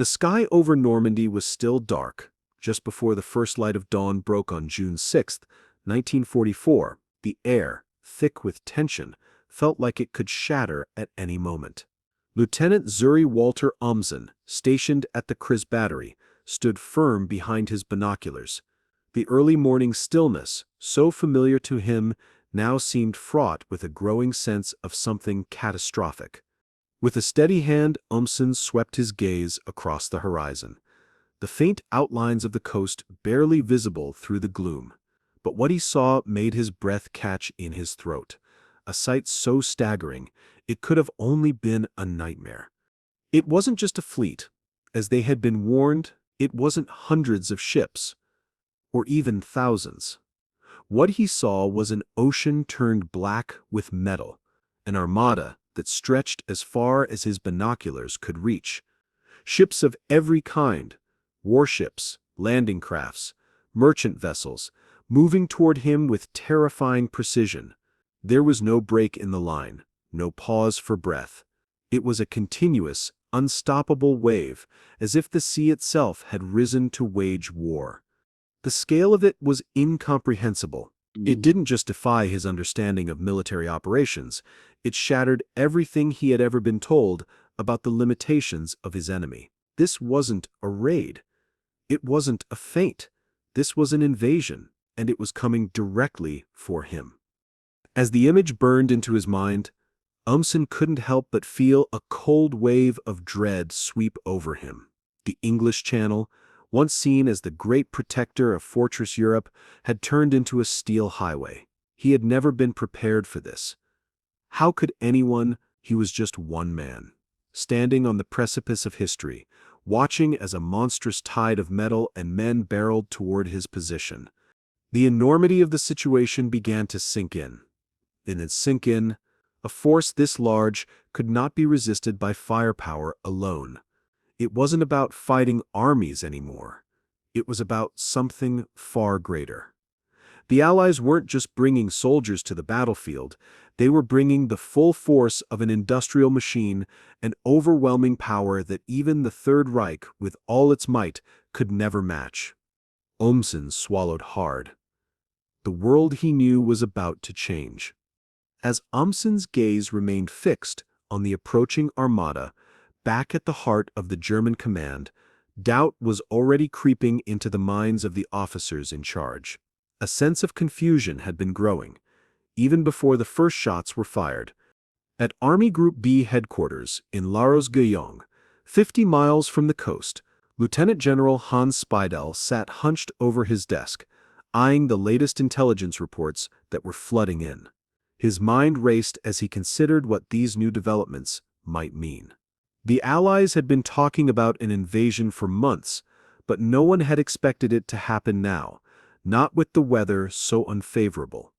The sky over Normandy was still dark. Just before the first light of dawn broke on June 6, 1944, the air, thick with tension, felt like it could shatter at any moment. Lieutenant Zuri Walter Omson, stationed at the Kriz battery, stood firm behind his binoculars. The early morning stillness, so familiar to him, now seemed fraught with a growing sense of something catastrophic. With a steady hand, Omson swept his gaze across the horizon. The faint outlines of the coast barely visible through the gloom. But what he saw made his breath catch in his throat. A sight so staggering, it could have only been a nightmare. It wasn't just a fleet. As they had been warned, it wasn't hundreds of ships, or even thousands. What he saw was an ocean turned black with metal, an armada that stretched as far as his binoculars could reach. Ships of every kind, warships, landing crafts, merchant vessels, moving toward him with terrifying precision. There was no break in the line, no pause for breath. It was a continuous, unstoppable wave, as if the sea itself had risen to wage war. The scale of it was incomprehensible. It didn't just defy his understanding of military operations, it shattered everything he had ever been told about the limitations of his enemy. This wasn't a raid. It wasn't a feint. This was an invasion, and it was coming directly for him. As the image burned into his mind, Omson couldn't help but feel a cold wave of dread sweep over him. The English Channel, once seen as the great protector of fortress Europe, had turned into a steel highway. He had never been prepared for this. How could anyone? He was just one man, standing on the precipice of history, watching as a monstrous tide of metal and men barreled toward his position. The enormity of the situation began to sink in. A force this large could not be resisted by firepower alone. It wasn't about fighting armies anymore. It was about something far greater. The Allies weren't just bringing soldiers to the battlefield, they were bringing the full force of an industrial machine, an overwhelming power that even the Third Reich, with all its might, could never match. Omson swallowed hard. The world he knew was about to change. As Omson's gaze remained fixed on the approaching armada, back at the heart of the German command, doubt was already creeping into the minds of the officers in charge. A sense of confusion had been growing, even before the first shots were fired. At Army Group B headquarters in La Rose-Guyon, 50 miles from the coast, Lieutenant General Hans Speidel sat hunched over his desk, eyeing the latest intelligence reports that were flooding in. His mind raced as he considered what these new developments might mean. The Allies had been talking about an invasion for months, but no one had expected it to happen now, not with the weather so unfavorable.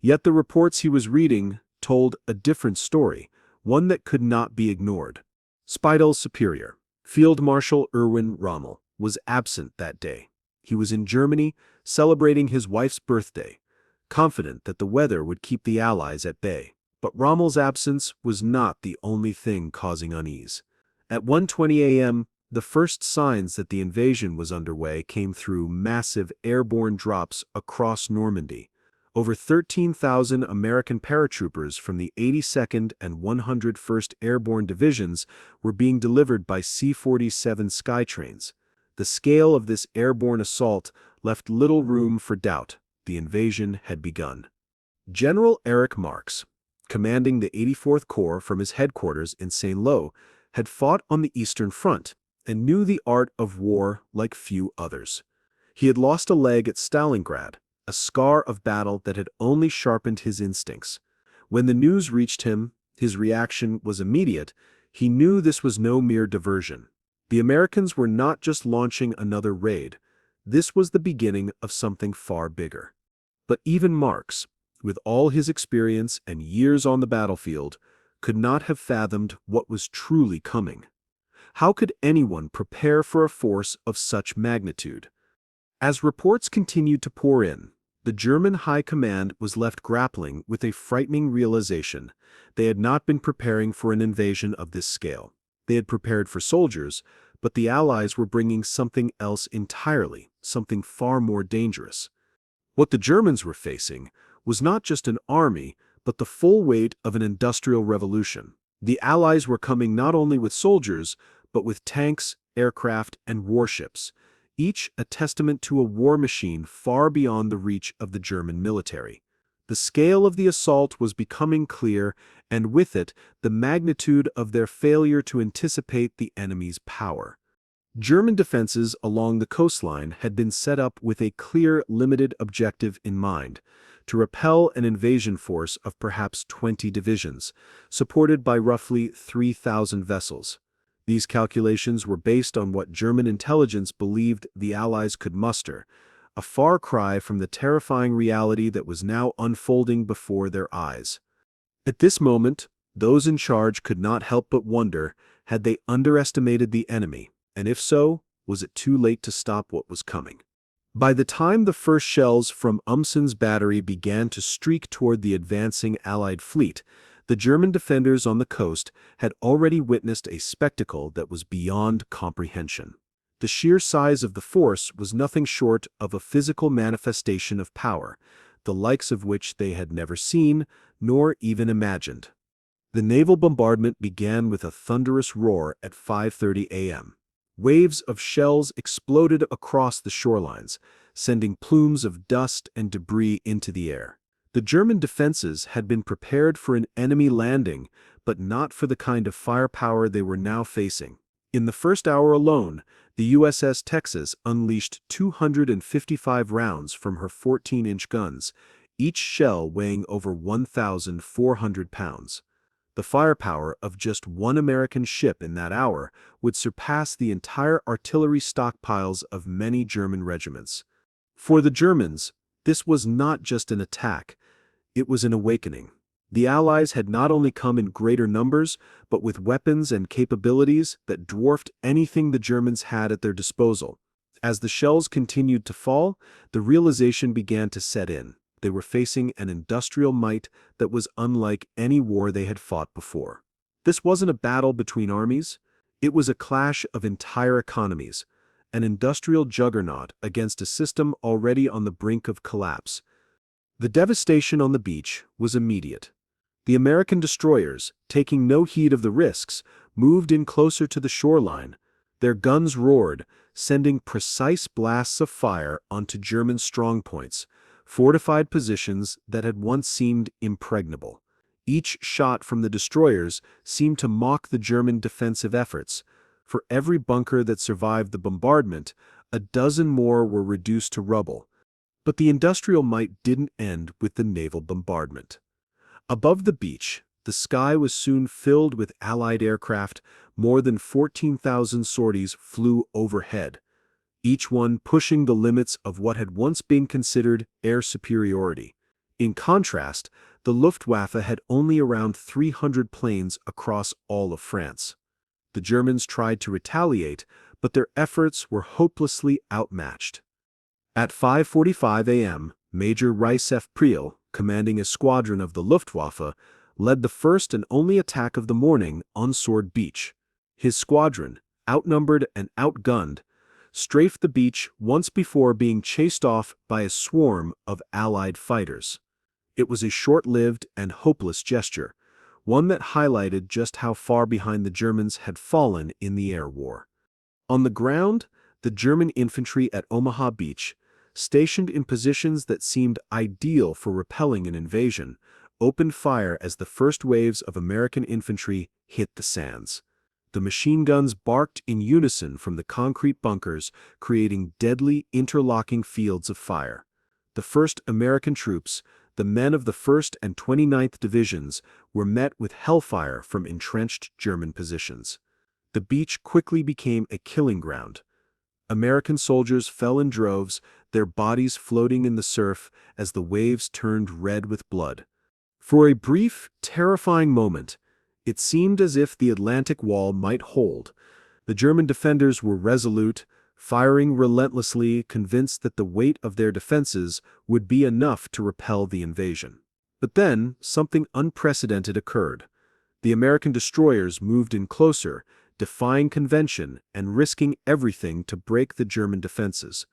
Yet the reports he was reading told a different story, one that could not be ignored. Speidel's superior, Field Marshal Erwin Rommel, was absent that day. He was in Germany, celebrating his wife's birthday, confident that the weather would keep the Allies at bay. But Rommel's absence was not the only thing causing unease. At 1:20 a.m., the first signs that the invasion was underway came through massive airborne drops across Normandy. Over 13,000 American paratroopers from the 82nd and 101st Airborne Divisions were being delivered by C-47 Skytrains. The scale of this airborne assault left little room for doubt. The invasion had begun. General Erich Marx, commanding the 84th Corps from his headquarters in Saint-Lô, had fought on the Eastern Front and knew the art of war like few others. He had lost a leg at Stalingrad, a scar of battle that had only sharpened his instincts. When the news reached him, his reaction was immediate. He knew this was no mere diversion. The Americans were not just launching another raid. This was the beginning of something far bigger. But even Marx, with all his experience and years on the battlefield, could not have fathomed what was truly coming. How could anyone prepare for a force of such magnitude? As reports continued to pour in, the German High Command was left grappling with a frightening realization. They had not been preparing for an invasion of this scale. They had prepared for soldiers, But the Allies were bringing something else entirely, something far more dangerous. What the Germans were facing was not just an army, but the full weight of an industrial revolution. The Allies were coming not only with soldiers, but with tanks, aircraft, and warships, each a testament to a war machine far beyond the reach of the German military. The scale of the assault was becoming clear, and with it, the magnitude of their failure to anticipate the enemy's power. German defenses along the coastline had been set up with a clear, limited objective in mind: to repel an invasion force of perhaps 20 divisions, supported by roughly 3,000 vessels. These calculations were based on what German intelligence believed the Allies could muster, a far cry from the terrifying reality that was now unfolding before their eyes. At this moment, those in charge could not help but wonder, had they underestimated the enemy, and if so, was it too late to stop what was coming? By the time the first shells from Omson's battery began to streak toward the advancing Allied fleet, the German defenders on the coast had already witnessed a spectacle that was beyond comprehension. The sheer size of the force was nothing short of a physical manifestation of power, the likes of which they had never seen, nor even imagined. The naval bombardment began with a thunderous roar at 5:30 a.m. Waves of shells exploded across the shorelines, sending plumes of dust and debris into the air. The German defenses had been prepared for an enemy landing, but not for the kind of firepower they were now facing. In the first hour alone, the USS Texas unleashed 255 rounds from her 14-inch guns, each shell weighing over 1,400 pounds. The firepower of just one American ship in that hour would surpass the entire artillery stockpiles of many German regiments. For the Germans, this was not just an attack, it was an awakening. The Allies had not only come in greater numbers, but with weapons and capabilities that dwarfed anything the Germans had at their disposal. As the shells continued to fall, the realization began to set in. They were facing an industrial might that was unlike any war they had fought before. This wasn't a battle between armies, it was a clash of entire economies, an industrial juggernaut against a system already on the brink of collapse. The devastation on the beach was immediate. The American destroyers, taking no heed of the risks, moved in closer to the shoreline. Their guns roared, sending precise blasts of fire onto German strongpoints, fortified positions that had once seemed impregnable. Each shot from the destroyers seemed to mock the German defensive efforts. For every bunker that survived the bombardment, a dozen more were reduced to rubble. But the industrial might didn't end with the naval bombardment. Above the beach, the sky was soon filled with Allied aircraft. More than 14,000 sorties flew overhead, each one pushing the limits of what had once been considered air superiority. In contrast, the Luftwaffe had only around 300 planes across all of France. The Germans tried to retaliate, but their efforts were hopelessly outmatched. At 5:45 a.m., Major Rice F. Priel, commanding a squadron of the Luftwaffe, led the first and only attack of the morning on Sword Beach. His squadron, outnumbered and outgunned, strafed the beach once before being chased off by a swarm of Allied fighters. It was a short-lived and hopeless gesture, one that highlighted just how far behind the Germans had fallen in the air war. On the ground, the German infantry at Omaha Beach, stationed in positions that seemed ideal for repelling an invasion, opened fire as the first waves of American infantry hit the sands. The machine guns barked in unison from the concrete bunkers, creating deadly, interlocking fields of fire. The first American troops, the men of the 1st and 29th Divisions, were met with hellfire from entrenched German positions. The beach quickly became a killing ground. American soldiers fell in droves, their bodies floating in the surf as the waves turned red with blood. For a brief, terrifying moment, it seemed as if the Atlantic Wall might hold. The German defenders were resolute, firing relentlessly, convinced that the weight of their defenses would be enough to repel the invasion. But then, something unprecedented occurred. The American destroyers moved in closer, defying convention and risking everything to break the German defenses.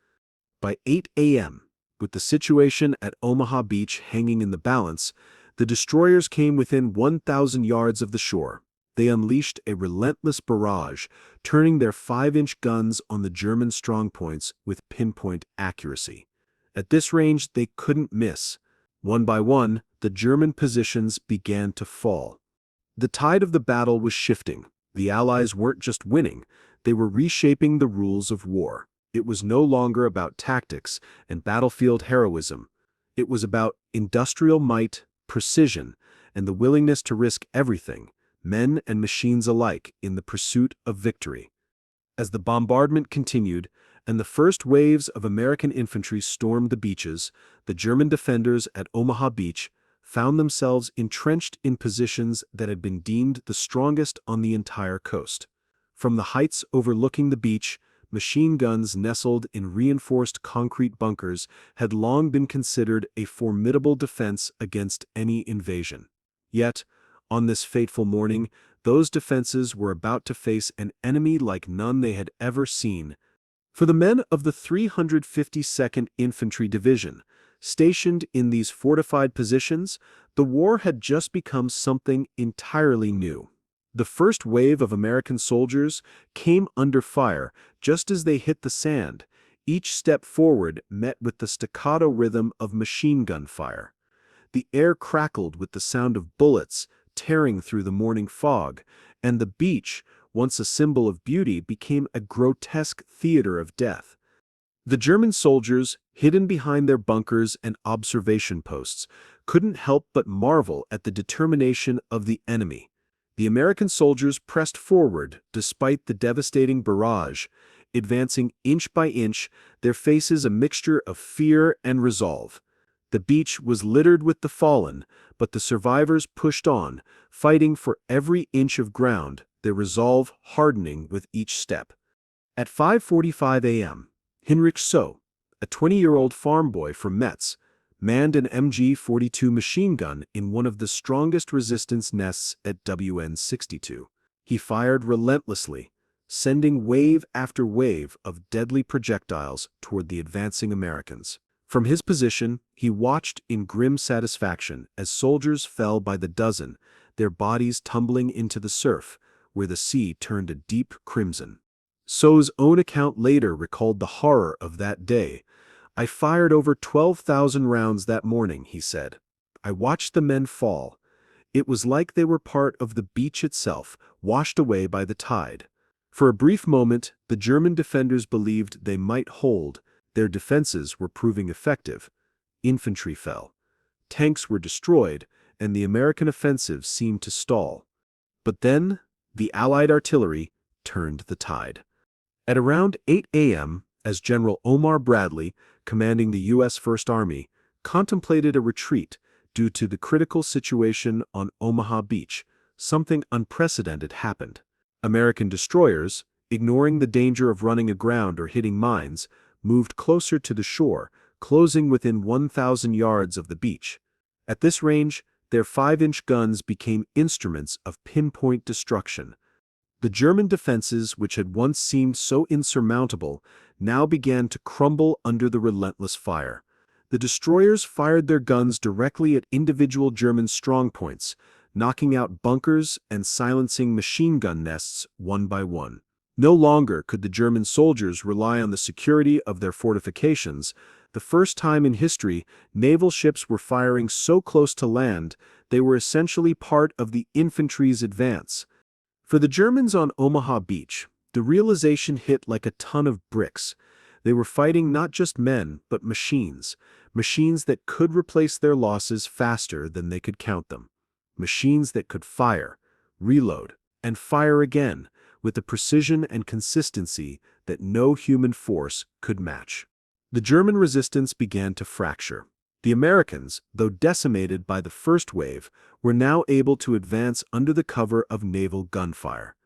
By 8 a.m., with the situation at Omaha Beach hanging in the balance, the destroyers came within 1,000 yards of the shore. They unleashed a relentless barrage, turning their 5-inch guns on the German strongpoints with pinpoint accuracy. At this range, they couldn't miss. One by one, the German positions began to fall. The tide of the battle was shifting. The Allies weren't just winning, they were reshaping the rules of war. It was no longer about tactics and battlefield heroism. It was about industrial might, precision, and the willingness to risk everything, men and machines alike, in the pursuit of victory. As the bombardment continued, and the first waves of American infantry stormed the beaches, the German defenders at Omaha Beach found themselves entrenched in positions that had been deemed the strongest on the entire coast. From the heights overlooking the beach, machine guns nestled in reinforced concrete bunkers had long been considered a formidable defense against any invasion. Yet, on this fateful morning, those defenses were about to face an enemy like none they had ever seen. For the men of the 352nd Infantry Division, stationed in these fortified positions, the war had just become something entirely new. The first wave of American soldiers came under fire just as they hit the sand. Each step forward met with the staccato rhythm of machine gun fire. The air crackled with the sound of bullets tearing through the morning fog, and the beach, once a symbol of beauty, became a grotesque theater of death. The German soldiers, hidden behind their bunkers and observation posts, couldn't help but marvel at the determination of the enemy. The American soldiers pressed forward despite the devastating barrage, advancing inch by inch, their faces a mixture of fear and resolve. The beach was littered with the fallen, but the survivors pushed on, fighting for every inch of ground, their resolve hardening with each step. At 5:45 a.m., Heinrich So, a 20-year-old farm boy from Metz, manned an MG-42 machine gun in one of the strongest resistance nests at WN-62. He fired relentlessly, sending wave after wave of deadly projectiles toward the advancing Americans. From his position, he watched in grim satisfaction as soldiers fell by the dozen, their bodies tumbling into the surf, where the sea turned a deep crimson. So's own account later recalled the horror of that day. "I fired over 12,000 rounds that morning," he said. "I watched the men fall. It was like they were part of the beach itself, washed away by the tide." For a brief moment, the German defenders believed they might hold. Their defenses were proving effective. Infantry fell. Tanks were destroyed, and the American offensive seemed to stall. But then, the Allied artillery turned the tide. At around 8 a.m., as General Omar Bradley, commanding the U.S. First Army, contemplated a retreat due to the critical situation on Omaha Beach, something unprecedented happened. American destroyers, ignoring the danger of running aground or hitting mines, moved closer to the shore, closing within 1,000 yards of the beach. At this range, their 5-inch guns became instruments of pinpoint destruction. The German defenses, which had once seemed so insurmountable, now began to crumble under the relentless fire. The destroyers fired their guns directly at individual German strongpoints, knocking out bunkers and silencing machine gun nests one by one. No longer could the German soldiers rely on the security of their fortifications. The first time in history, naval ships were firing so close to land, they were essentially part of the infantry's advance. For the Germans on Omaha Beach, the realization hit like a ton of bricks. They were fighting not just men, but machines. Machines that could replace their losses faster than they could count them. Machines that could fire, reload, and fire again with a precision and consistency that no human force could match. The German resistance began to fracture. The Americans, though decimated by the first wave, were now able to advance under the cover of naval gunfire.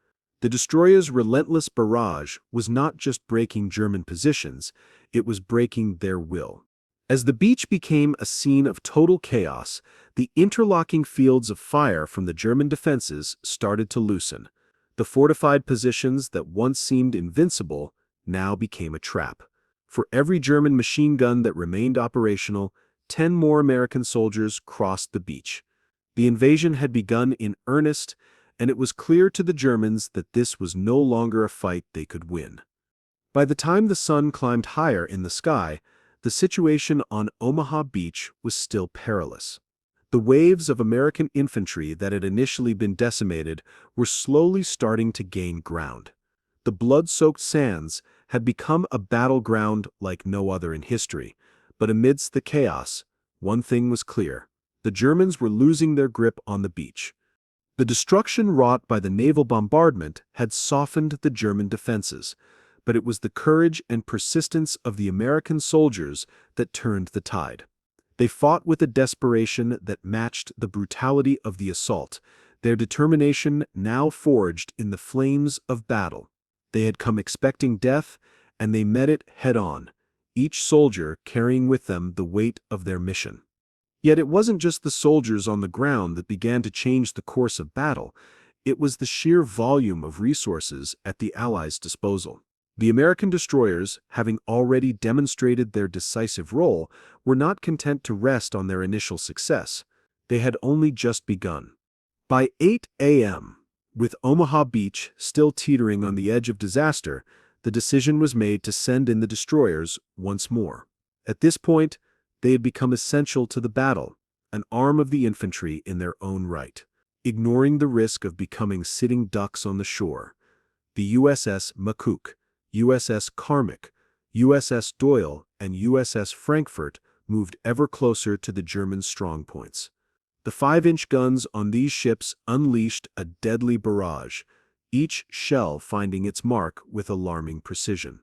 The destroyers' relentless barrage was not just breaking German positions, it was breaking their will. As the beach became a scene of total chaos, the interlocking fields of fire from the German defenses started to loosen. The fortified positions that once seemed invincible now became a trap. For every German machine gun that remained operational, 10 more American soldiers crossed the beach. The invasion had begun in earnest, and it was clear to the Germans that this was no longer a fight they could win. By the time the sun climbed higher in the sky, the situation on Omaha Beach was still perilous. The waves of American infantry that had initially been decimated were slowly starting to gain ground. The blood-soaked sands had become a battleground like no other in history, but amidst the chaos, one thing was clear: the Germans were losing their grip on the beach. The destruction wrought by the naval bombardment had softened the German defenses, but it was the courage and persistence of the American soldiers that turned the tide. They fought with a desperation that matched the brutality of the assault, their determination now forged in the flames of battle. They had come expecting death, and they met it head-on, each soldier carrying with them the weight of their mission. Yet it wasn't just the soldiers on the ground that began to change the course of battle. It was the sheer volume of resources at the Allies' disposal. The American destroyers, having already demonstrated their decisive role, were not content to rest on their initial success. They had only just begun. By 8 a.m., with Omaha Beach still teetering on the edge of disaster, the decision was made to send in the destroyers once more. At this point, they had become essential to the battle, an arm of the infantry in their own right. Ignoring the risk of becoming sitting ducks on the shore, the USS McCook, USS Carmack, USS Doyle, and USS Frankfurt moved ever closer to the German strongpoints. The 5-inch guns on these ships unleashed a deadly barrage, each shell finding its mark with alarming precision.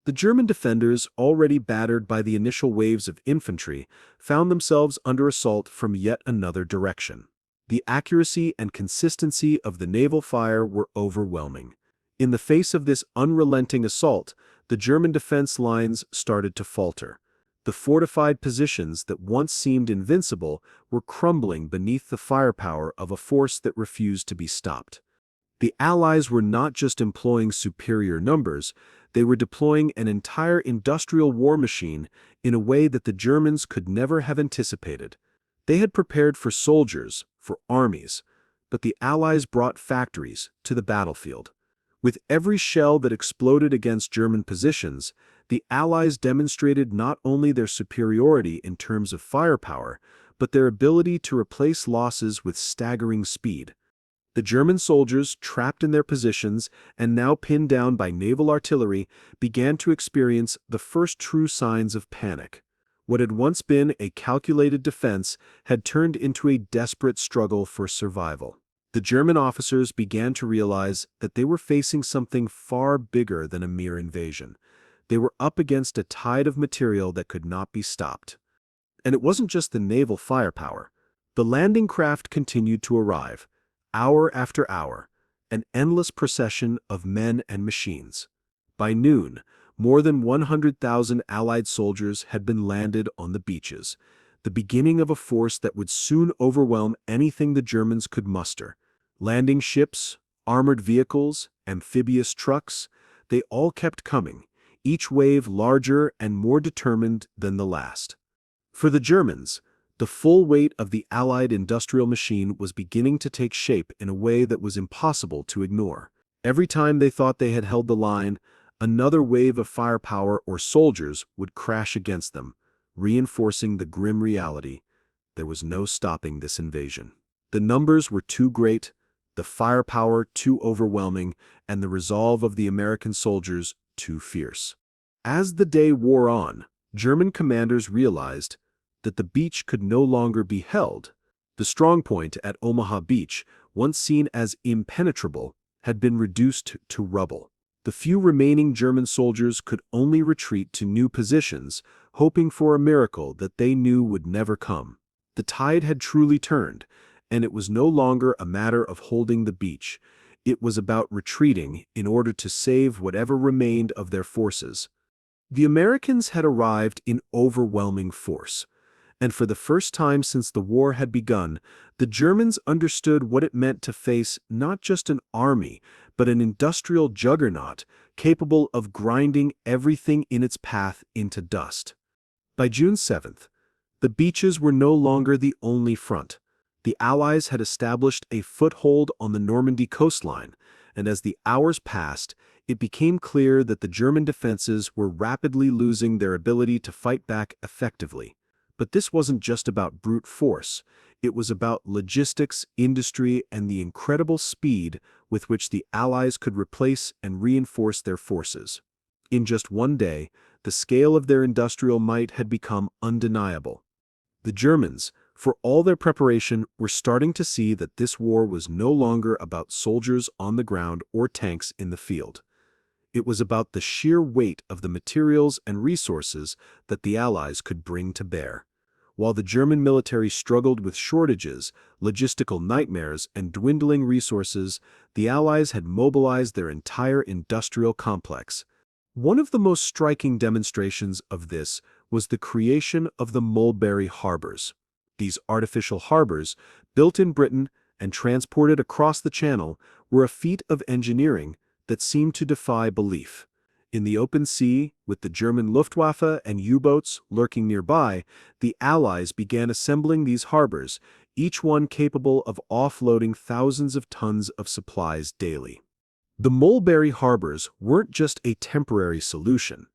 The German defenders, already battered by the initial waves of infantry, found themselves under assault from yet another direction. The accuracy and consistency of the naval fire were overwhelming. In the face of this unrelenting assault, the German defense lines started to falter. The fortified positions that once seemed invincible were crumbling beneath the firepower of a force that refused to be stopped. The Allies were not just employing superior numbers, they were deploying an entire industrial war machine in a way that the Germans could never have anticipated. They had prepared for soldiers, for armies, but the Allies brought factories to the battlefield. With every shell that exploded against German positions, the Allies demonstrated not only their superiority in terms of firepower, but their ability to replace losses with staggering speed. The German soldiers, trapped in their positions and now pinned down by naval artillery, began to experience the first true signs of panic. What had once been a calculated defense had turned into a desperate struggle for survival. The German officers began to realize that they were facing something far bigger than a mere invasion. They were up against a tide of material that could not be stopped. And it wasn't just the naval firepower. The landing craft continued to arrive, hour after hour, an endless procession of men and machines. By noon, more than 100,000 Allied soldiers had been landed on the beaches, the beginning of a force that would soon overwhelm anything the Germans could muster. Landing ships, armored vehicles, amphibious trucks, they all kept coming, each wave larger and more determined than the last. For the Germans, the full weight of the Allied industrial machine was beginning to take shape in a way that was impossible to ignore. Every time they thought they had held the line, another wave of firepower or soldiers would crash against them, reinforcing the grim reality: there was no stopping this invasion. The numbers were too great, the firepower too overwhelming, and the resolve of the American soldiers too fierce. As the day wore on, German commanders realized that the beach could no longer be held. The strongpoint at Omaha Beach, once seen as impenetrable, had been reduced to rubble. The few remaining German soldiers could only retreat to new positions, hoping for a miracle that they knew would never come. The tide had truly turned, and it was no longer a matter of holding the beach. It was about retreating in order to save whatever remained of their forces. The Americans had arrived in overwhelming force, And for the first time since the war had begun, the Germans understood what it meant to face not just an army, but an industrial juggernaut capable of grinding everything in its path into dust. By June 7th, the beaches were no longer the only front. The Allies had established a foothold on the Normandy coastline, and as the hours passed, it became clear that the German defenses were rapidly losing their ability to fight back effectively. But this wasn't just about brute force. It was about logistics, industry, and the incredible speed with which the Allies could replace and reinforce their forces. In just one day, the scale of their industrial might had become undeniable. The Germans, for all their preparation, were starting to see that this war was no longer about soldiers on the ground or tanks in the field. It was about the sheer weight of the materials and resources that the Allies could bring to bear. While the German military struggled with shortages, logistical nightmares, and dwindling resources, the Allies had mobilized their entire industrial complex. One of the most striking demonstrations of this was the creation of the mulberry harbors. These artificial harbors, built in Britain and transported across the Channel, were a feat of engineering that seemed to defy belief. In the open sea, with the German Luftwaffe and U-boats lurking nearby, the Allies began assembling these harbors, each one capable of offloading thousands of tons of supplies daily. The mulberry harbors weren't just a temporary solution.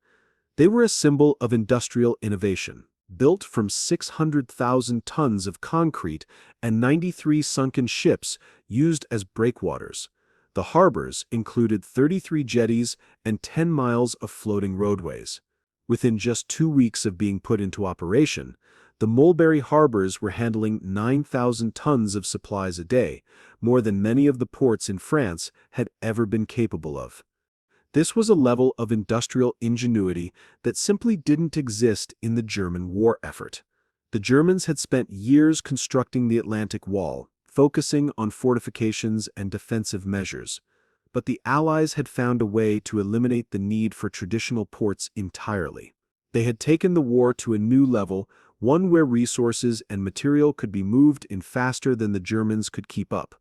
They were a symbol of industrial innovation, built from 600,000 tons of concrete and 93 sunken ships used as breakwaters. The harbors included 33 jetties and 10 miles of floating roadways. Within just 2 weeks of being put into operation, the mulberry harbors were handling 9,000 tons of supplies a day, more than many of the ports in France had ever been capable of. This was a level of industrial ingenuity that simply didn't exist in the German war effort. The Germans had spent years constructing the Atlantic Wall, focusing on fortifications and defensive measures. But the Allies had found a way to eliminate the need for traditional ports entirely. They had taken the war to a new level, one where resources and material could be moved in faster than the Germans could keep up.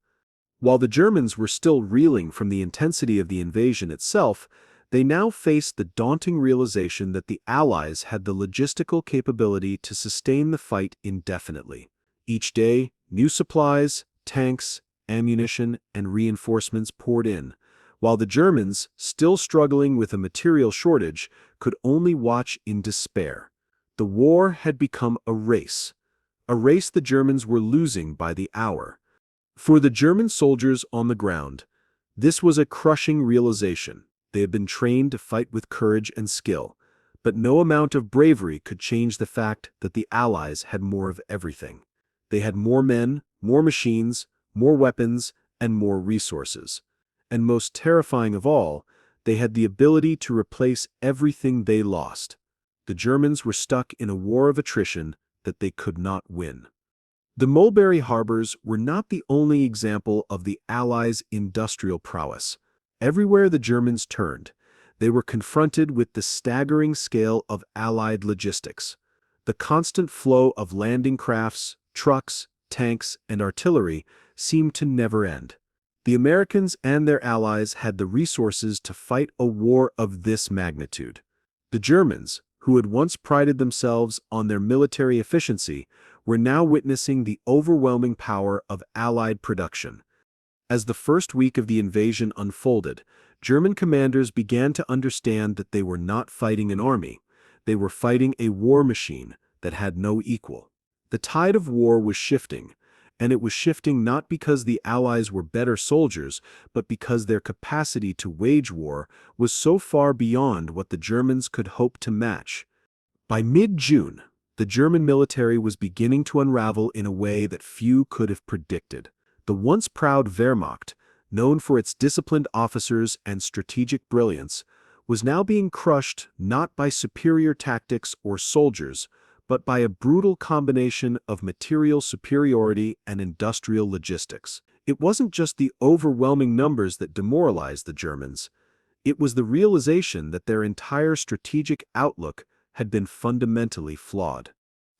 While the Germans were still reeling from the intensity of the invasion itself, they now faced the daunting realization that the Allies had the logistical capability to sustain the fight indefinitely. Each day, new supplies, tanks, ammunition, and reinforcements poured in, while the Germans, still struggling with a material shortage, could only watch in despair. The war had become a race the Germans were losing by the hour. For the German soldiers on the ground, this was a crushing realization. They had been trained to fight with courage and skill, but no amount of bravery could change the fact that the Allies had more of everything. They had more men, more machines, more weapons, and more resources. And most terrifying of all, they had the ability to replace everything they lost. The Germans were stuck in a war of attrition that they could not win. The mulberry harbors were not the only example of the Allies' industrial prowess. Everywhere the Germans turned, they were confronted with the staggering scale of Allied logistics. The constant flow of landing crafts, trucks, tanks, and artillery seemed to never end. The Americans and their allies had the resources to fight a war of this magnitude. The Germans, who had once prided themselves on their military efficiency, were now witnessing the overwhelming power of Allied production. As the first week of the invasion unfolded, German commanders began to understand that they were not fighting an army. They were fighting a war machine that had no equal. The tide of war was shifting, and it was shifting not because the Allies were better soldiers, but because their capacity to wage war was so far beyond what the Germans could hope to match. By mid-June, the German military was beginning to unravel in a way that few could have predicted. The once proud Wehrmacht, known for its disciplined officers and strategic brilliance, was now being crushed not by superior tactics or soldiers, but by a brutal combination of material superiority and industrial logistics. It wasn't just the overwhelming numbers that demoralized the Germans. It was the realization that their entire strategic outlook had been fundamentally flawed.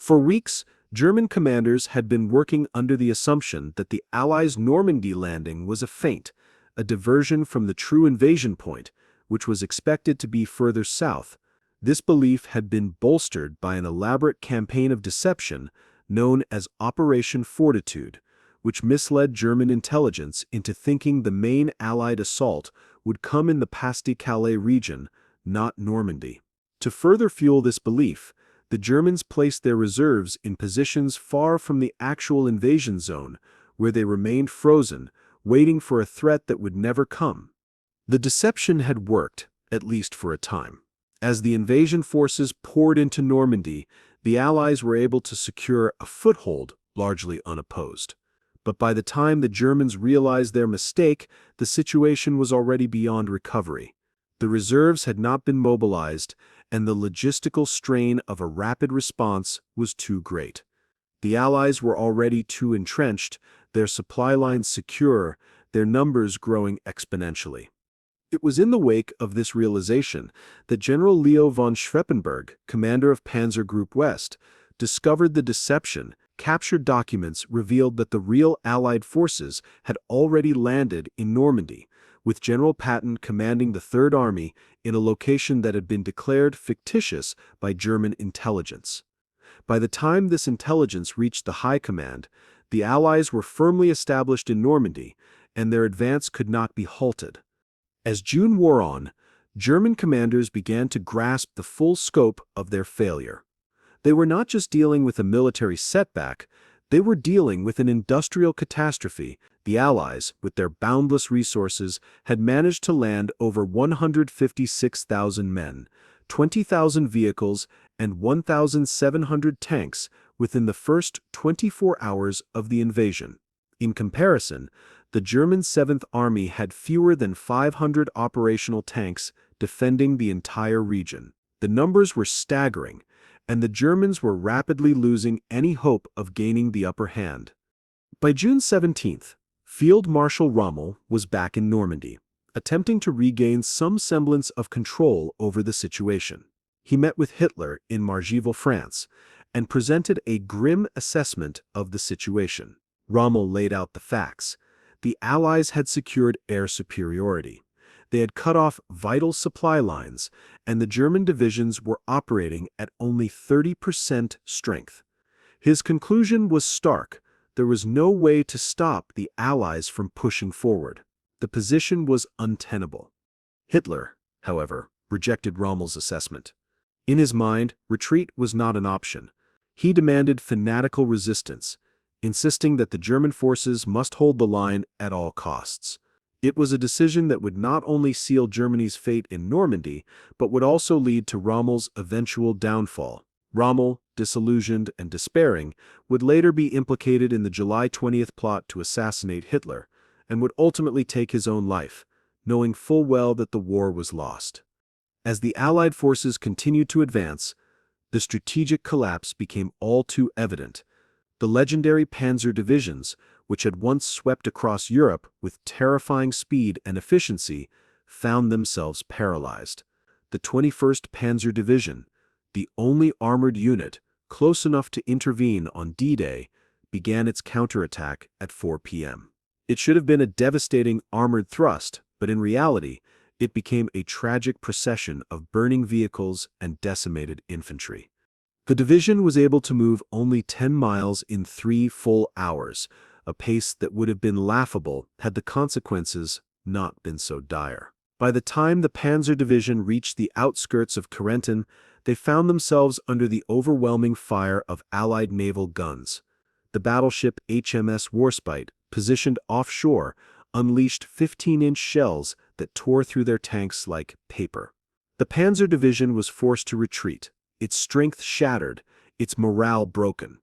For weeks, German commanders had been working under the assumption that the Allies' Normandy landing was a feint, a diversion from the true invasion point, which was expected to be further south. This belief had been bolstered by an elaborate campaign of deception known as Operation Fortitude, which misled German intelligence into thinking the main Allied assault would come in the Pas-de-Calais region, not Normandy. To further fuel this belief, the Germans placed their reserves in positions far from the actual invasion zone, where they remained frozen, waiting for a threat that would never come. The deception had worked, at least for a time. As the invasion forces poured into Normandy, the Allies were able to secure a foothold, largely unopposed. But by the time the Germans realized their mistake, the situation was already beyond recovery. The reserves had not been mobilized, and the logistical strain of a rapid response was too great. The Allies were already too entrenched, their supply lines secure, their numbers growing exponentially. It was in the wake of this realization that General Leo von Schweppenberg, commander of Panzer Group West, discovered the deception. Captured documents revealed that the real Allied forces had already landed in Normandy, with General Patton commanding the Third Army in a location that had been declared fictitious by German intelligence. By the time this intelligence reached the High Command, the Allies were firmly established in Normandy, and their advance could not be halted. As June wore on, German commanders began to grasp the full scope of their failure. They were not just dealing with a military setback, they were dealing with an industrial catastrophe. The Allies, with their boundless resources, had managed to land over 156,000 men, 20,000 vehicles, and 1,700 tanks within the first 24 hours of the invasion. In comparison, the German Seventh Army had fewer than 500 operational tanks defending the entire region. The numbers were staggering, and the Germans were rapidly losing any hope of gaining the upper hand. By June 17th, Field Marshal Rommel was back in Normandy, attempting to regain some semblance of control over the situation. He met with Hitler in Margiville, France, and presented a grim assessment of the situation. Rommel laid out the facts. The Allies had secured air superiority. They had cut off vital supply lines, and the German divisions were operating at only 30% strength. His conclusion was stark. There was no way to stop the Allies from pushing forward. The position was untenable. Hitler, however, rejected Rommel's assessment. In his mind, retreat was not an option. He demanded fanatical resistance, insisting that the German forces must hold the line at all costs. It was a decision that would not only seal Germany's fate in Normandy, but would also lead to Rommel's eventual downfall. Rommel, disillusioned and despairing, would later be implicated in the July 20th plot to assassinate Hitler, and would ultimately take his own life, knowing full well that the war was lost. As the Allied forces continued to advance, the strategic collapse became all too evident. The legendary Panzer divisions, which had once swept across Europe with terrifying speed and efficiency, found themselves paralyzed. The 21st Panzer Division, the only armored unit close enough to intervene on D-Day, began its counterattack at 4 p.m. It should have been a devastating armored thrust, but in reality, it became a tragic procession of burning vehicles and decimated infantry. The division was able to move only 10 miles in 3 full hours, a pace that would have been laughable had the consequences not been so dire. By the time the Panzer Division reached the outskirts of Carentan, they found themselves under the overwhelming fire of Allied naval guns. The battleship HMS Warspite, positioned offshore, unleashed 15-inch shells that tore through their tanks like paper. The Panzer Division was forced to retreat, its strength shattered, its morale broken.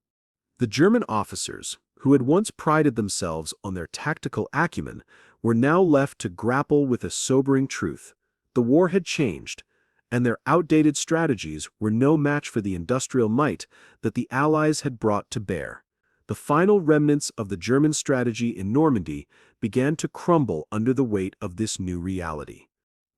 The German officers, who had once prided themselves on their tactical acumen, were now left to grapple with a sobering truth. The war had changed, and their outdated strategies were no match for the industrial might that the Allies had brought to bear. The final remnants of the German strategy in Normandy began to crumble under the weight of this new reality.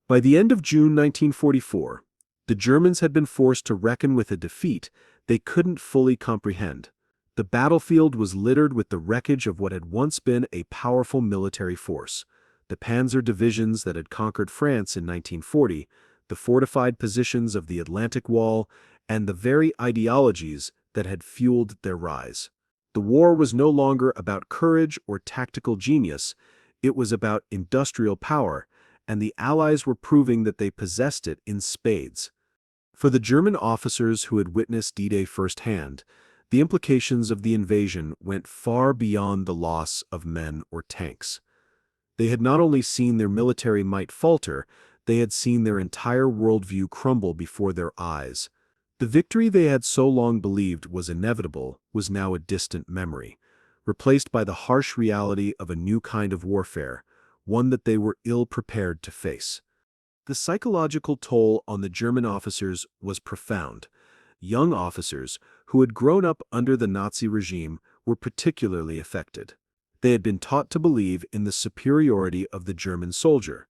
By the end of June 1944, the Germans had been forced to reckon with a defeat they couldn't fully comprehend. The battlefield was littered with the wreckage of what had once been a powerful military force. The panzer divisions that had conquered France in 1940, the fortified positions of the Atlantic Wall, and the very ideologies that had fueled their rise. The war was no longer about courage or tactical genius, it was about industrial power, and the Allies were proving that they possessed it in spades. For the German officers who had witnessed D-Day firsthand, the implications of the invasion went far beyond the loss of men or tanks. They had not only seen their military might falter, they had seen their entire worldview crumble before their eyes. The victory they had so long believed was inevitable was now a distant memory, replaced by the harsh reality of a new kind of warfare, one that they were ill-prepared to face. The psychological toll on the German officers was profound. Young officers who had grown up under the Nazi regime were particularly affected. They had been taught to believe in the superiority of the German soldier,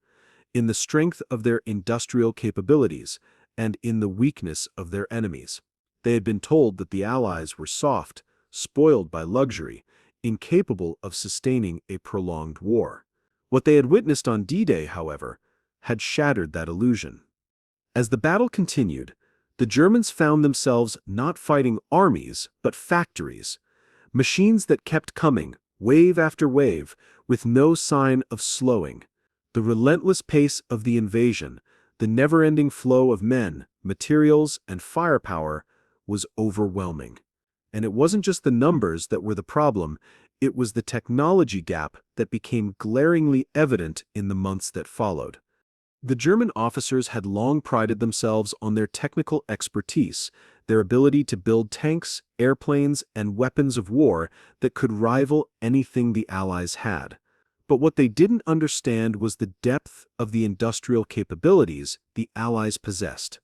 in the strength of their industrial capabilities, and in the weakness of their enemies. They had been told that the Allies were soft, spoiled by luxury, incapable of sustaining a prolonged war. What they had witnessed on D-Day, however, had shattered that illusion. As the battle continued, the Germans found themselves not fighting armies, but factories, machines that kept coming, wave after wave, with no sign of slowing. The relentless pace of the invasion, the never-ending flow of men, materials, and firepower was overwhelming. And it wasn't just the numbers that were the problem, it was the technology gap that became glaringly evident in the months that followed. The German officers had long prided themselves on their technical expertise, their ability to build tanks, airplanes, and weapons of war that could rival anything the Allies had. But what they didn't understand was the depth of the industrial capabilities the Allies possessed.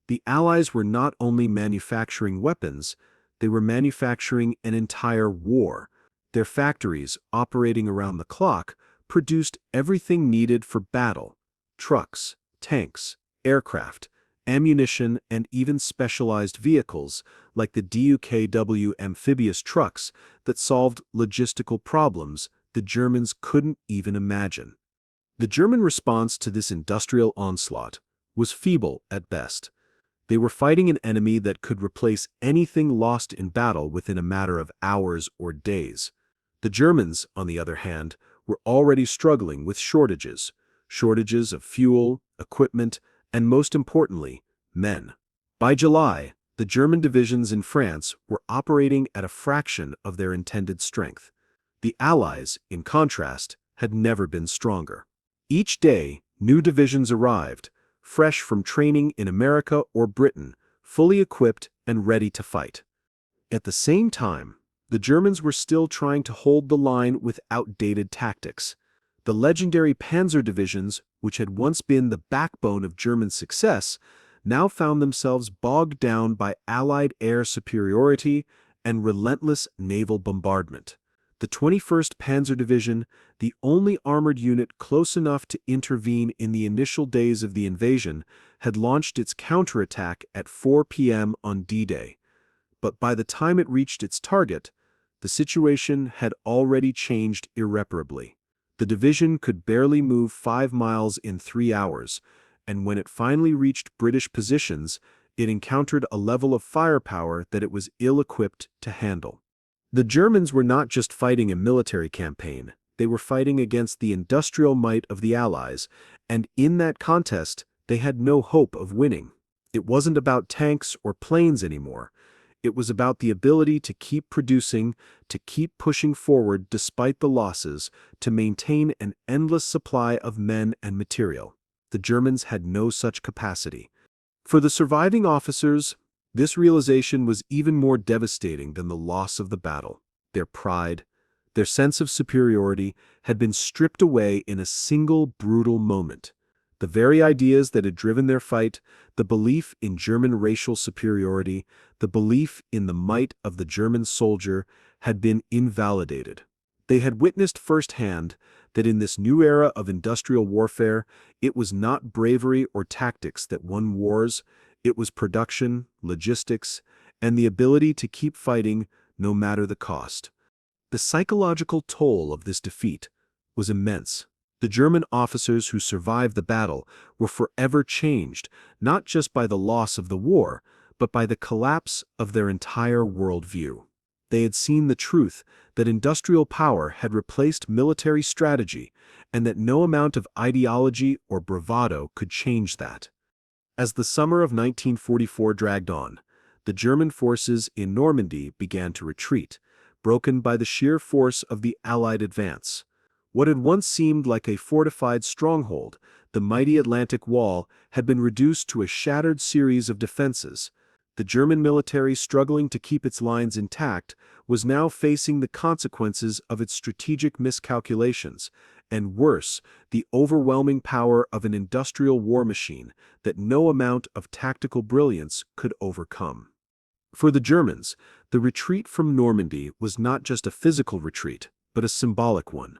The Allies were not only manufacturing weapons, they were manufacturing an entire war. Their factories, operating around the clock, produced everything needed for battle: trucks, tanks, aircraft, ammunition, and even specialized vehicles like the DUKW amphibious trucks that solved logistical problems the Germans couldn't even imagine. The German response to this industrial onslaught was feeble at best. They were fighting an enemy that could replace anything lost in battle within a matter of hours or days. The Germans, on the other hand, were already struggling with shortages of fuel, equipment, and most importantly, men. By July, the German divisions in France were operating at a fraction of their intended strength. The Allies, in contrast, had never been stronger. Each day, new divisions arrived, fresh from training in America or Britain, fully equipped and ready to fight. At the same time, the Germans were still trying to hold the line with outdated tactics. The legendary panzer divisions, which had once been the backbone of German success, now found themselves bogged down by Allied air superiority and relentless naval bombardment. The 21st Panzer Division, the only armored unit close enough to intervene in the initial days of the invasion, had launched its counterattack at 4 p.m. on D-Day. But by the time it reached its target, the situation had already changed irreparably. The division could barely move 5 miles in 3 hours, and when it finally reached British positions, it encountered a level of firepower that it was ill-equipped to handle. The Germans were not just fighting a military campaign, they were fighting against the industrial might of the Allies, and in that contest, they had no hope of winning. It wasn't about tanks or planes anymore. It was about the ability to keep producing, to keep pushing forward despite the losses, to maintain an endless supply of men and material. The Germans had no such capacity. For the surviving officers, this realization was even more devastating than the loss of the battle. Their pride, their sense of superiority, had been stripped away in a single brutal moment. The very ideas that had driven their fight, the belief in German racial superiority, the belief in the might of the German soldier, had been invalidated. They had witnessed firsthand that in this new era of industrial warfare, it was not bravery or tactics that won wars, it was production, logistics, and the ability to keep fighting no matter the cost. The psychological toll of this defeat was immense. The German officers who survived the battle were forever changed, not just by the loss of the war, but by the collapse of their entire worldview. They had seen the truth that industrial power had replaced military strategy, and that no amount of ideology or bravado could change that. As the summer of 1944 dragged on, the German forces in Normandy began to retreat, broken by the sheer force of the Allied advance. What had once seemed like a fortified stronghold, the mighty Atlantic Wall, had been reduced to a shattered series of defenses. The German military, struggling to keep its lines intact, was now facing the consequences of its strategic miscalculations, and worse, the overwhelming power of an industrial war machine that no amount of tactical brilliance could overcome. For the Germans, the retreat from Normandy was not just a physical retreat, but a symbolic one.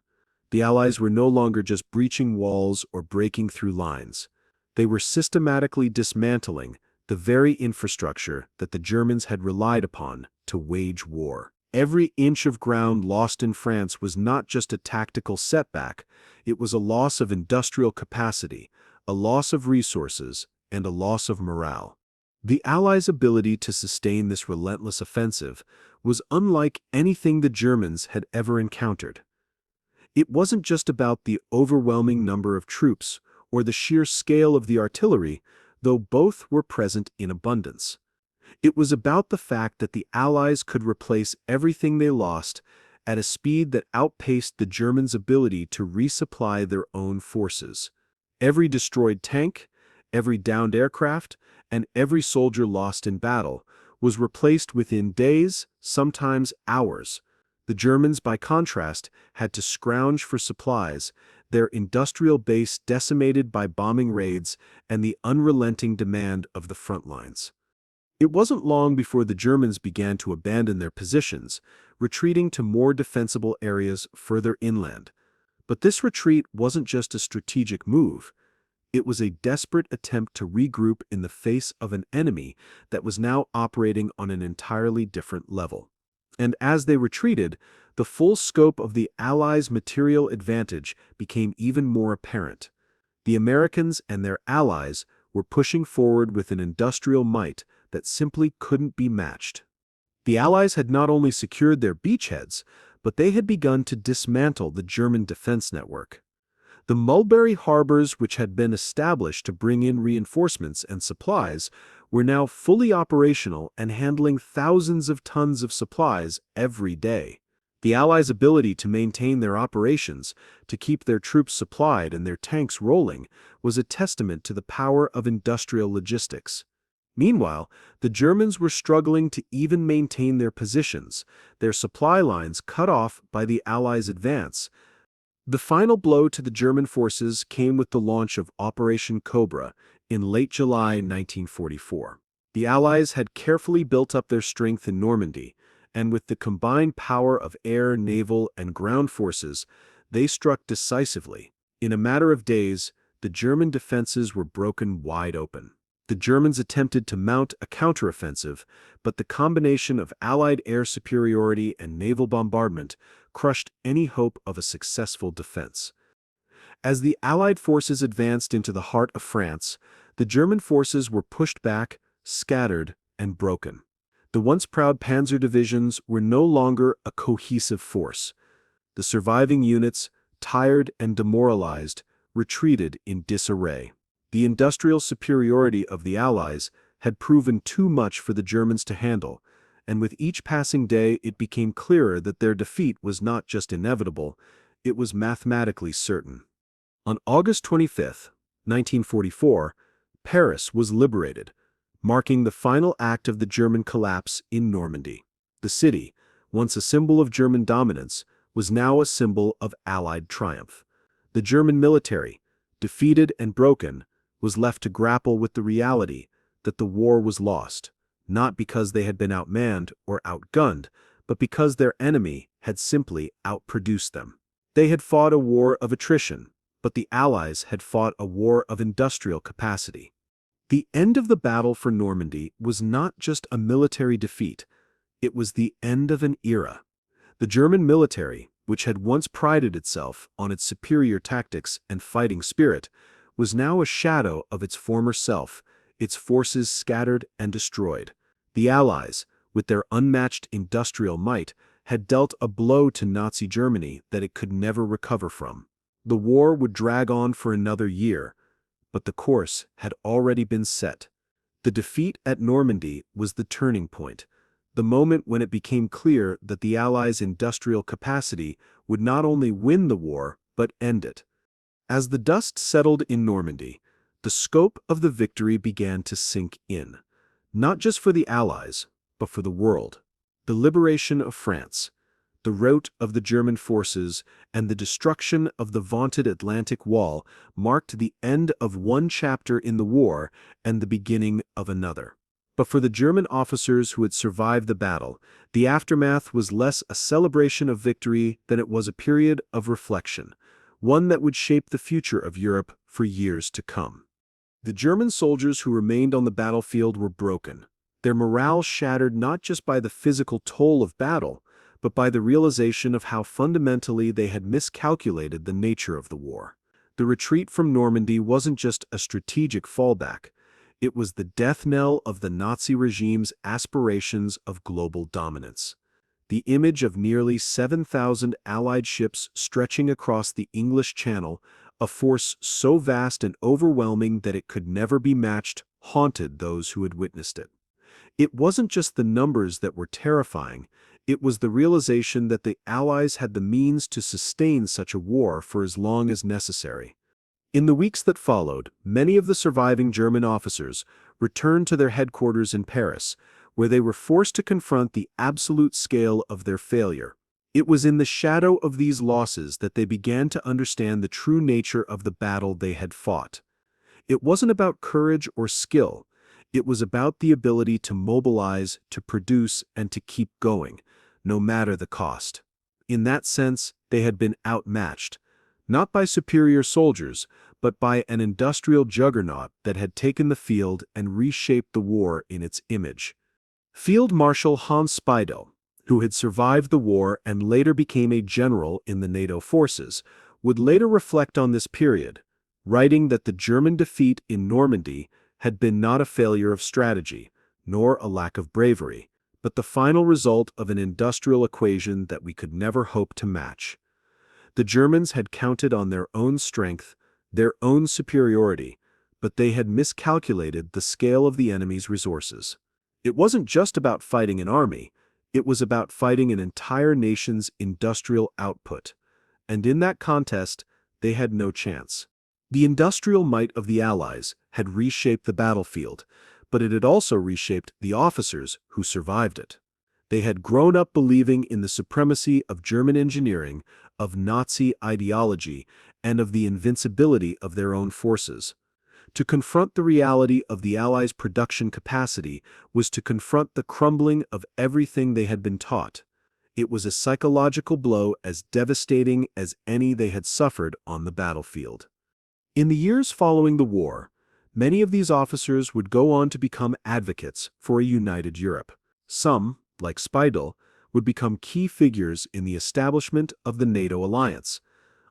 The Allies were no longer just breaching walls or breaking through lines. They were systematically dismantling the very infrastructure that the Germans had relied upon to wage war. Every inch of ground lost in France was not just a tactical setback, it was a loss of industrial capacity, a loss of resources, and a loss of morale. The Allies' ability to sustain this relentless offensive was unlike anything the Germans had ever encountered. It wasn't just about the overwhelming number of troops or the sheer scale of the artillery, though both were present in abundance. It was about the fact that the Allies could replace everything they lost at a speed that outpaced the Germans' ability to resupply their own forces. Every destroyed tank, every downed aircraft, and every soldier lost in battle was replaced within days, sometimes hours. The Germans, by contrast, had to scrounge for supplies, their industrial base decimated by bombing raids and the unrelenting demand of the front lines. It wasn't long before the Germans began to abandon their positions, retreating to more defensible areas further inland. But this retreat wasn't just a strategic move. It was a desperate attempt to regroup in the face of an enemy that was now operating on an entirely different level. And as they retreated, the full scope of the Allies' material advantage became even more apparent. The Americans and their allies were pushing forward with an industrial might that simply couldn't be matched. The Allies had not only secured their beachheads, but they had begun to dismantle the German defense network. The Mulberry harbors, which had been established to bring in reinforcements and supplies, were now fully operational and handling thousands of tons of supplies every day. The Allies' ability to maintain their operations, to keep their troops supplied and their tanks rolling, was a testament to the power of industrial logistics. Meanwhile, the Germans were struggling to even maintain their positions, their supply lines cut off by the Allies' advance. The final blow to the German forces came with the launch of Operation Cobra in late July 1944. The Allies had carefully built up their strength in Normandy, and with the combined power of air, naval, and ground forces, they struck decisively. In a matter of days, the German defenses were broken wide open. The Germans attempted to mount a counteroffensive, but the combination of Allied air superiority and naval bombardment crushed any hope of a successful defense. As the Allied forces advanced into the heart of France, the German forces were pushed back, scattered, and broken. The once proud panzer divisions were no longer a cohesive force. The surviving units, tired and demoralized, retreated in disarray. The industrial superiority of the Allies had proven too much for the Germans to handle, and with each passing day it became clearer that their defeat was not just inevitable, it was mathematically certain. On August 25, 1944, Paris was liberated, marking the final act of the German collapse in Normandy. The city, once a symbol of German dominance, was now a symbol of Allied triumph. The German military, defeated and broken, was left to grapple with the reality that the war was lost, not because they had been outmanned or outgunned, but because their enemy had simply outproduced them. They had fought a war of attrition, but the Allies had fought a war of industrial capacity. The end of the battle for Normandy was not just a military defeat, it was the end of an era. The German military, which had once prided itself on its superior tactics and fighting spirit, was now a shadow of its former self, its forces scattered and destroyed. The Allies, with their unmatched industrial might, had dealt a blow to Nazi Germany that it could never recover from. The war would drag on for another year, but the course had already been set. The defeat at Normandy was the turning point, the moment when it became clear that the Allies' industrial capacity would not only win the war, but end it. As the dust settled in Normandy, the scope of the victory began to sink in, not just for the Allies, but for the world. The liberation of France, the rout of the German forces, and the destruction of the vaunted Atlantic Wall marked the end of one chapter in the war and the beginning of another. But for the German officers who had survived the battle, the aftermath was less a celebration of victory than it was a period of reflection, one that would shape the future of Europe for years to come. The German soldiers who remained on the battlefield were broken, their morale shattered not just by the physical toll of battle, but by the realization of how fundamentally they had miscalculated the nature of the war. The retreat from Normandy wasn't just a strategic fallback, it was the death knell of the Nazi regime's aspirations of global dominance. The image of nearly 7,000 Allied ships stretching across the English Channel, a force so vast and overwhelming that it could never be matched, haunted those who had witnessed it. It wasn't just the numbers that were terrifying, it was the realization that the Allies had the means to sustain such a war for as long as necessary. In the weeks that followed, many of the surviving German officers returned to their headquarters in Paris, where they were forced to confront the absolute scale of their failure. It was in the shadow of these losses that they began to understand the true nature of the battle they had fought. It wasn't about courage or skill. It was about the ability to mobilize, to produce, and to keep going, no matter the cost. In that sense, they had been outmatched, not by superior soldiers, but by an industrial juggernaut that had taken the field and reshaped the war in its image. Field Marshal Hans Speidel, who had survived the war and later became a general in the NATO forces, would later reflect on this period, writing that the German defeat in Normandy had been not a failure of strategy, nor a lack of bravery, but the final result of an industrial equation that we could never hope to match. The Germans had counted on their own strength, their own superiority, but they had miscalculated the scale of the enemy's resources. It wasn't just about fighting an army, it was about fighting an entire nation's industrial output. And in that contest, they had no chance. The industrial might of the Allies had reshaped the battlefield, but it had also reshaped the officers who survived it. They had grown up believing in the supremacy of German engineering, of Nazi ideology, and of the invincibility of their own forces. To confront the reality of the Allies' production capacity was to confront the crumbling of everything they had been taught. It was a psychological blow as devastating as any they had suffered on the battlefield. In the years following the war, many of these officers would go on to become advocates for a united Europe. Some, like Speidel, would become key figures in the establishment of the NATO alliance,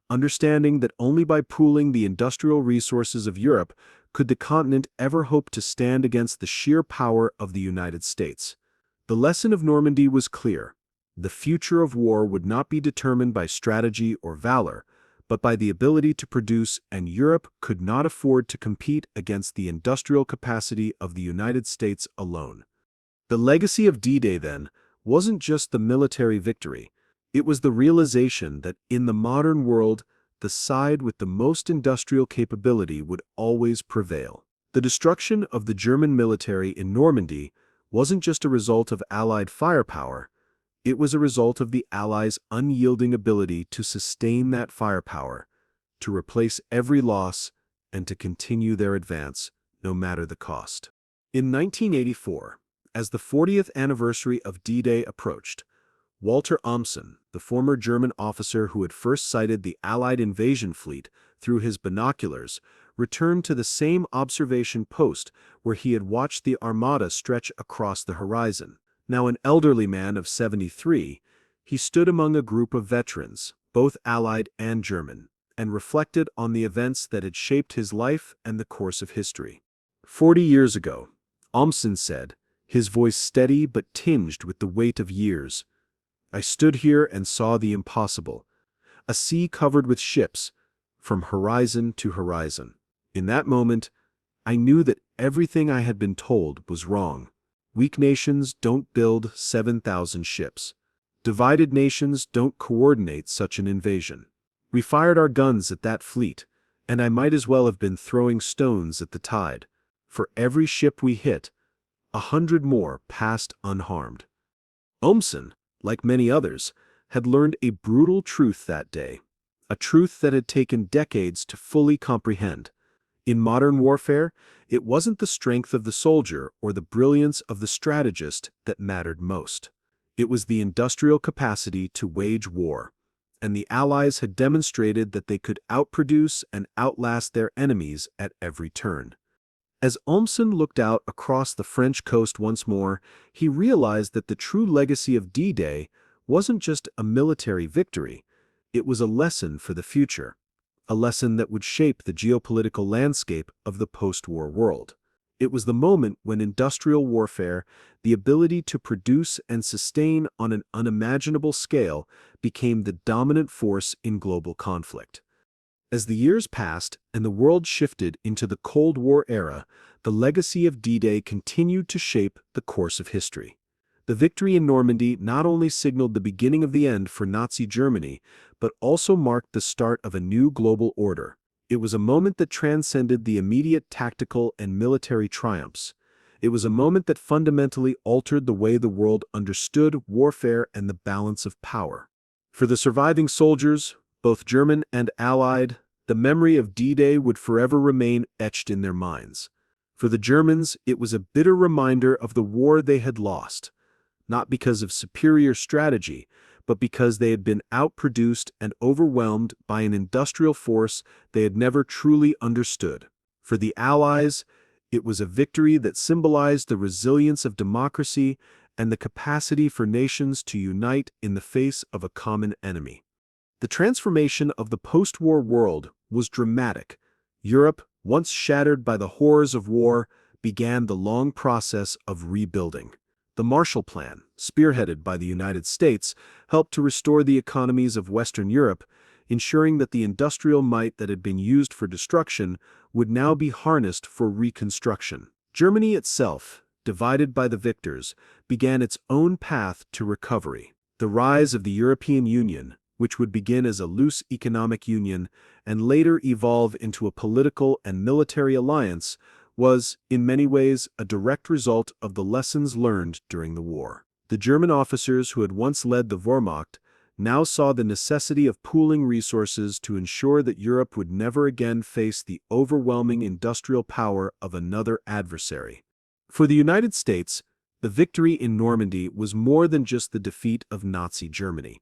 understanding that only by pooling the industrial resources of Europe could the continent ever hope to stand against the sheer power of the United States. The lesson of Normandy was clear. The future of war would not be determined by strategy or valor, but by the ability to produce, and Europe could not afford to compete against the industrial capacity of the United States alone. The legacy of D-Day, then, wasn't just the military victory. It was the realization that in the modern world, the side with the most industrial capability would always prevail. The destruction of the German military in Normandy wasn't just a result of Allied firepower, it was a result of the Allies' unyielding ability to sustain that firepower, to replace every loss, and to continue their advance, no matter the cost. In 1984, as the 40th anniversary of D-Day approached, Walter Omson, the former German officer who had first sighted the Allied invasion fleet through his binoculars, returned to the same observation post where he had watched the armada stretch across the horizon. Now an elderly man of 73, he stood among a group of veterans, both Allied and German, and reflected on the events that had shaped his life and the course of history. 40 years ago, Omson said, his voice steady but tinged with the weight of years, I stood here and saw the impossible, a sea covered with ships, from horizon to horizon. In that moment, I knew that everything I had been told was wrong. Weak nations don't build 7,000 ships. Divided nations don't coordinate such an invasion. We fired our guns at that fleet, and I might as well have been throwing stones at the tide. For every ship we hit, 100 more passed unharmed. Omson, like many others, had learned a brutal truth that day, a truth that had taken decades to fully comprehend. In modern warfare, it wasn't the strength of the soldier or the brilliance of the strategist that mattered most. It was the industrial capacity to wage war, and the Allies had demonstrated that they could outproduce and outlast their enemies at every turn. As Omson looked out across the French coast once more, he realized that the true legacy of D-Day wasn't just a military victory, it was a lesson for the future, a lesson that would shape the geopolitical landscape of the post-war world. It was the moment when industrial warfare, the ability to produce and sustain on an unimaginable scale, became the dominant force in global conflict. As the years passed and the world shifted into the Cold War era, the legacy of D-Day continued to shape the course of history. The victory in Normandy not only signaled the beginning of the end for Nazi Germany, but also marked the start of a new global order. It was a moment that transcended the immediate tactical and military triumphs. It was a moment that fundamentally altered the way the world understood warfare and the balance of power. For the surviving soldiers, both German and Allied, the memory of D-Day would forever remain etched in their minds. For the Germans, it was a bitter reminder of the war they had lost, not because of superior strategy, but because they had been outproduced and overwhelmed by an industrial force they had never truly understood. For the Allies, it was a victory that symbolized the resilience of democracy and the capacity for nations to unite in the face of a common enemy. The transformation of the post-war world was dramatic. Europe, once shattered by the horrors of war, began the long process of rebuilding. The Marshall Plan, spearheaded by the United States, helped to restore the economies of Western Europe, ensuring that the industrial might that had been used for destruction would now be harnessed for reconstruction. Germany itself, divided by the victors, began its own path to recovery. The rise of the European Union, which would begin as a loose economic union and later evolve into a political and military alliance, was, in many ways, a direct result of the lessons learned during the war. The German officers who had once led the Wehrmacht now saw the necessity of pooling resources to ensure that Europe would never again face the overwhelming industrial power of another adversary. For the United States, the victory in Normandy was more than just the defeat of Nazi Germany.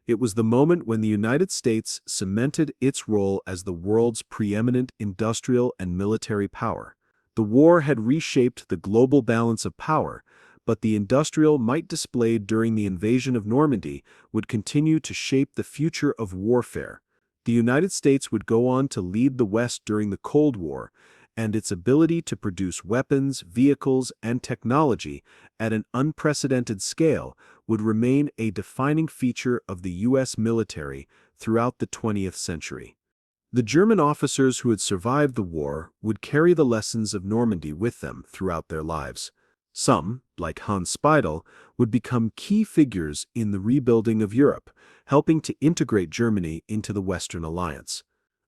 It was the moment when the United States cemented its role as the world's preeminent industrial and military power. The war had reshaped the global balance of power, but the industrial might displayed during the invasion of Normandy would continue to shape the future of warfare. The United States would go on to lead the West during the Cold War, and its ability to produce weapons, vehicles, and technology at an unprecedented scale would remain a defining feature of the U.S. military throughout the 20th century. The German officers who had survived the war would carry the lessons of Normandy with them throughout their lives. Some, like Hans Speidel, would become key figures in the rebuilding of Europe, helping to integrate Germany into the Western Alliance.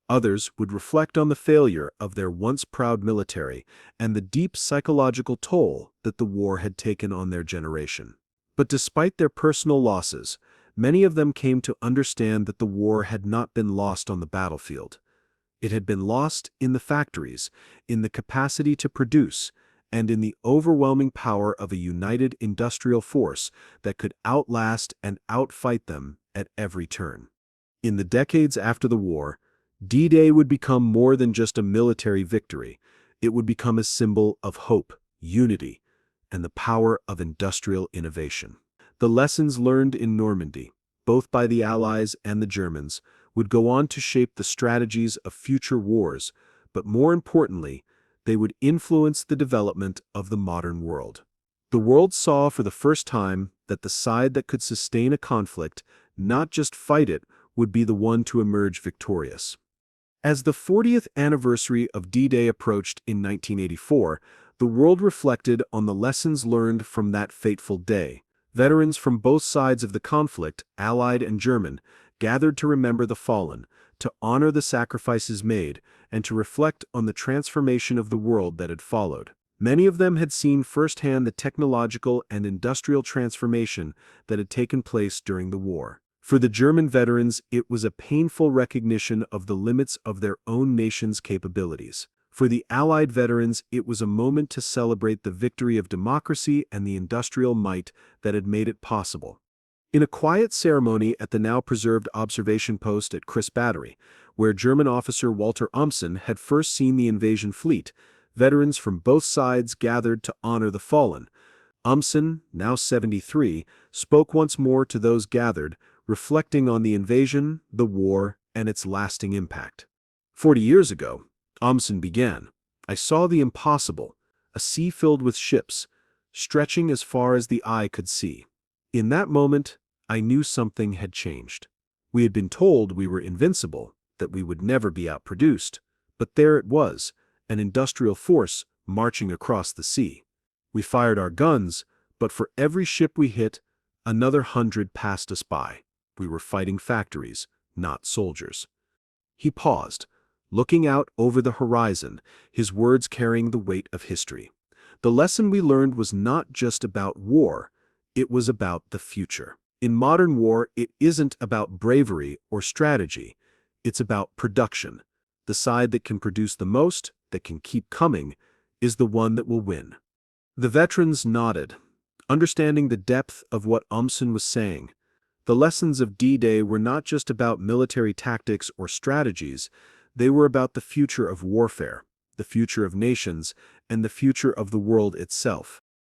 Others would reflect on the failure of their once proud military and the deep psychological toll that the war had taken on their generation. But despite their personal losses, many of them came to understand that the war had not been lost on the battlefield. It had been lost in the factories, in the capacity to produce, and in the overwhelming power of a united industrial force that could outlast and outfight them at every turn. In the decades after the war, D-Day would become more than just a military victory. It would become a symbol of hope, unity, and the power of industrial innovation. The lessons learned in Normandy, both by the Allies and the Germans, would go on to shape the strategies of future wars, but more importantly, they would influence the development of the modern world. The world saw for the first time that the side that could sustain a conflict, not just fight it, would be the one to emerge victorious. As the 40th anniversary of D-Day approached in 1984, the world reflected on the lessons learned from that fateful day. Veterans from both sides of the conflict, Allied and German, gathered to remember the fallen, to honor the sacrifices made, and to reflect on the transformation of the world that had followed. Many of them had seen firsthand the technological and industrial transformation that had taken place during the war. For the German veterans, it was a painful recognition of the limits of their own nation's capabilities. For the Allied veterans, it was a moment to celebrate the victory of democracy and the industrial might that had made it possible. In a quiet ceremony at the now preserved observation post at Chris Battery, where German officer Walter Omson had first seen the invasion fleet, veterans from both sides gathered to honor the fallen. Omson, now 73, spoke once more to those gathered, reflecting on the invasion, the war, and its lasting impact. 40 years ago, Omson began, I saw the impossible, a sea filled with ships, stretching as far as the eye could see. In that moment, I knew something had changed. We had been told we were invincible, that we would never be outproduced, but there it was, an industrial force marching across the sea. We fired our guns, but for every ship we hit, another 100 passed us by. We were fighting factories, not soldiers. He paused, looking out over the horizon, his words carrying the weight of history. The lesson we learned was not just about war, it was about the future. In modern war, it isn't about bravery or strategy, it's about production. The side that can produce the most, that can keep coming, is the one that will win. The veterans nodded, understanding the depth of what Omson was saying. The lessons of D-Day were not just about military tactics or strategies, they were about the future of warfare, the future of nations, and the future of the world itself.